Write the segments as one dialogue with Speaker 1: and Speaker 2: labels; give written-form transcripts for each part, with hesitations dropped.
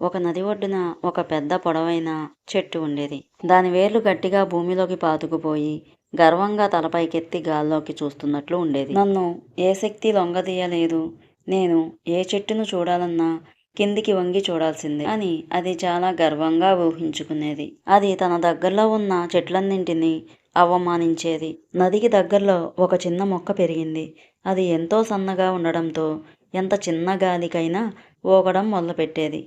Speaker 1: ఒక నది ఒడ్డున ఒక పెద్ద పొడవైన చెట్టు ఉండేది. దాని వేర్లు గట్టిగా భూమిలోకి పాతుకుపోయి గర్వంగా తలపైకెత్తి గాల్లోకి చూస్తున్నట్లు ఉండేది. నన్ను ఏ శక్తి లొంగదీయలేదు. నేను ఏ చెట్టును చూడాలన్నా కిందికి వంగి చూడాల్సిందే అని అది చాలా గర్వంగా ఊహించుకునేది. అది తన దగ్గరలో ఉన్న చెట్లన్నింటినీ అవమానించేది. నదికి దగ్గరలో ఒక చిన్న మొక్క పెరిగింది. అది ఎంతో సన్నగా ఉండడంతో ఎంత చిన్న గాలికైనా ఊగడం మొదలుపెట్టేది.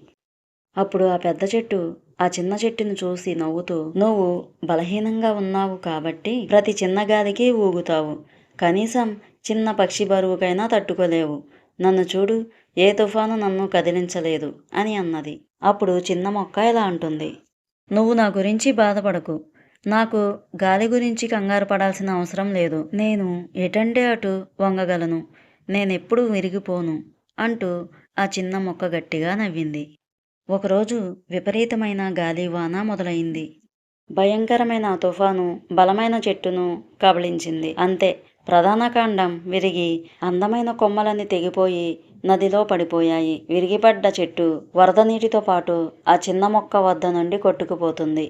Speaker 1: అప్పుడు ఆ పెద్ద చెట్టు ఆ చిన్న చెట్టును చూసి నవ్వుతూ, నువ్వు బలహీనంగా ఉన్నావు కాబట్టి ప్రతి చిన్న గాలికి ఊగుతావు. కనీసం చిన్న పక్షి బరువుకైనా తట్టుకోలేవు. నన్ను చూడు, ఏ తుఫాను నన్ను కదిలించలేదు అని అన్నది. అప్పుడు చిన్న మొక్క ఇలా అంటుంది, నువ్వు నా గురించి బాధపడకు. నాకు గాలి గురించి కంగారు పడాల్సిన అవసరం లేదు. నేను ఎటంటే అటు వంగగలను. నేనెప్పుడూ విరిగిపోను అంటూ ఆ చిన్న మొక్క గట్టిగా నవ్వింది. ఒకరోజు విపరీతమైన గాలివాన మొదలైంది. భయంకరమైన తుఫాను బలమైన చెట్టును కబళించింది. అంతే, ప్రధాన కాండం విరిగి అందమైన కొమ్మలన్నీ తెగిపోయి నదిలో పడిపోయాయి. విరిగిపడ్డ చెట్టు వరద నీటితో పాటు ఆ చిన్న మొక్క వద్ద నుండి కొట్టుకుపోతుంది.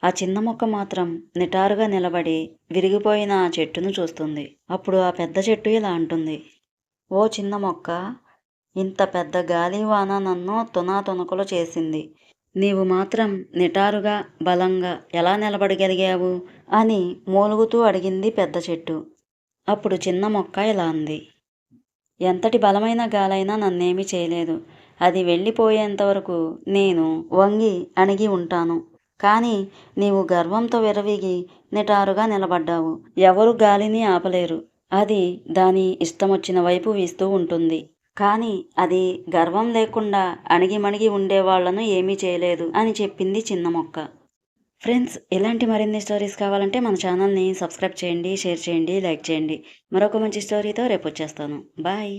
Speaker 1: ఆ చిన్న మొక్క మాత్రం నిటారుగా నిలబడి విరిగిపోయిన ఆ చెట్టును చూస్తుంది. అప్పుడు ఆ పెద్ద చెట్టు ఇలా అంటుంది, ఓ చిన్న మొక్క, ఇంత పెద్ద గాలివాన నన్ను తునాతునకలు చేసింది. నీవు మాత్రం నిటారుగా బలంగా ఎలా నిలబడగలిగావు అని మూలుగుతూ అడిగింది పెద్ద చెట్టు. అప్పుడు చిన్న మొక్క ఇలా అంది, ఎంతటి బలమైన గాలైనా నన్నేమీ చేయలేదు. అది వెళ్ళిపోయేంతవరకు నేను వంగి అణిగి ఉంటాను. కానీ నీవు గర్వంతో విరవిగి నిటారుగా నిలబడ్డావు. ఎవరు గాలిని ఆపలేరు. అది దాని ఇష్టమొచ్చిన వైపు వీస్తూ ఉంటుంది. కానీ అది గర్వం లేకుండా అణిగిమణిగి ఉండేవాళ్లను ఏమీ చేయలేదు అని చెప్పింది చిన్న మొక్క. ఫ్రెండ్స్, ఇలాంటి మరిన్ని స్టోరీస్ కావాలంటే మన ఛానల్ని సబ్స్క్రైబ్ చేయండి, షేర్ చేయండి, లైక్ చేయండి. మరొక మంచి స్టోరీతో రేపు వచ్చేస్తాను. బాయ్.